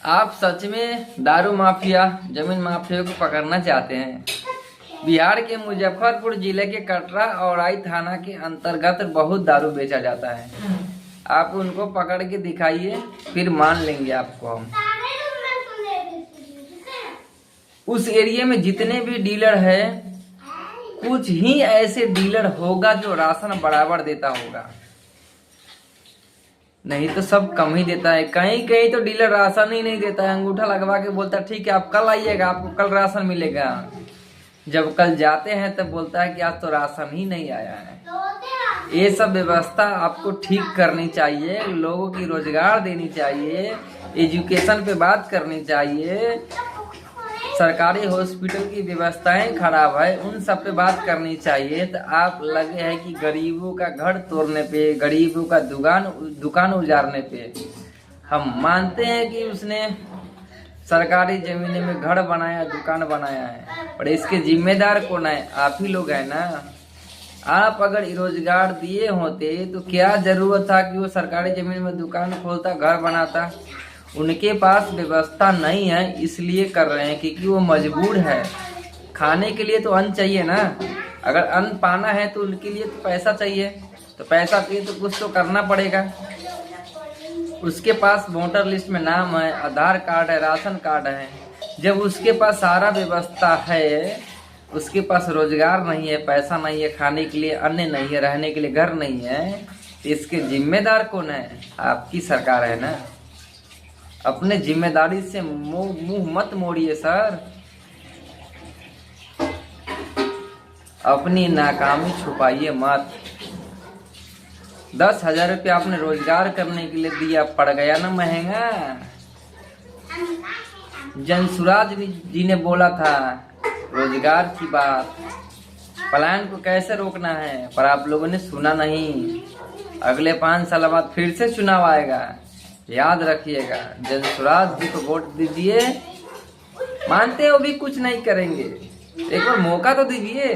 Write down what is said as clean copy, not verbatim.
आप सच में दारू माफिया, जमीन माफिया को पकड़ना चाहते हैं? बिहार के मुजफ्फरपुर जिले के कटरा औराई थाना के अंतर्गत बहुत दारू बेचा जाता है। आप उनको पकड़ के दिखाइए, फिर मान लेंगे आपको हम। उस एरिया में जितने भी डीलर है, कुछ ही ऐसे डीलर होगा जो राशन बराबर देता होगा, नहीं तो सब कम ही देता है। कहीं कहीं तो डीलर राशन ही नहीं देता है, अंगूठा लगवा के बोलता है ठीक है आप कल आइएगा, आपको कल राशन मिलेगा। जब कल जाते हैं तब बोलता है कि आज तो राशन ही नहीं आया है। ये सब व्यवस्था आपको ठीक करनी चाहिए, लोगों की रोजगार देनी चाहिए, एजुकेशन पे बात करनी चाहिए। सरकारी हॉस्पिटल की व्यवस्थाएं खराब है, उन सब पे बात करनी चाहिए। तो आप लगे हैं कि गरीबों का घर तोड़ने पे, गरीबों का दुकान उजाड़ने पे। हम मानते हैं कि उसने सरकारी जमीन में घर बनाया, दुकान बनाया है, पर इसके जिम्मेदार कौन है? आप ही लोग हैं ना। आप अगर रोजगार दिए होते तो क्या जरूरत था कि वो सरकारी जमीन में दुकान खोलता, घर बनाता? उनके पास व्यवस्था नहीं है, इसलिए कर रहे हैं क्योंकि वो मजबूर है। खाने के लिए तो अन्न चाहिए ना। अगर अन्न पाना है तो उनके लिए तो पैसा चाहिए, तो पैसा चाहिए तो कुछ तो करना पड़ेगा। उसके पास वोटर लिस्ट में नाम है, आधार कार्ड है, राशन कार्ड है। जब उसके पास सारा व्यवस्था है, उसके पास रोजगार नहीं है, पैसा नहीं है, खाने के लिए अन्न नहीं है, रहने के लिए घर नहीं है, तो इसके जिम्मेदार कौन है? आपकी सरकार है ना। अपने जिम्मेदारी से मुंह मत मोड़िए सर। अपनी नाकामी छुपाइए मत। 10,000 रुपया आपने रोजगार करने के लिए दिया, पड़ गया ना महंगा। जनसुराज जी ने बोला था रोजगार की बात, प्लान को कैसे रोकना है, पर आप लोगों ने सुना नहीं। अगले 5 साल बाद फिर से चुनाव आएगा, याद रखिएगा। जनसुराज जी को वोट दीजिए। मानते हो भी कुछ नहीं करेंगे, एक बार मौका तो दीजिए।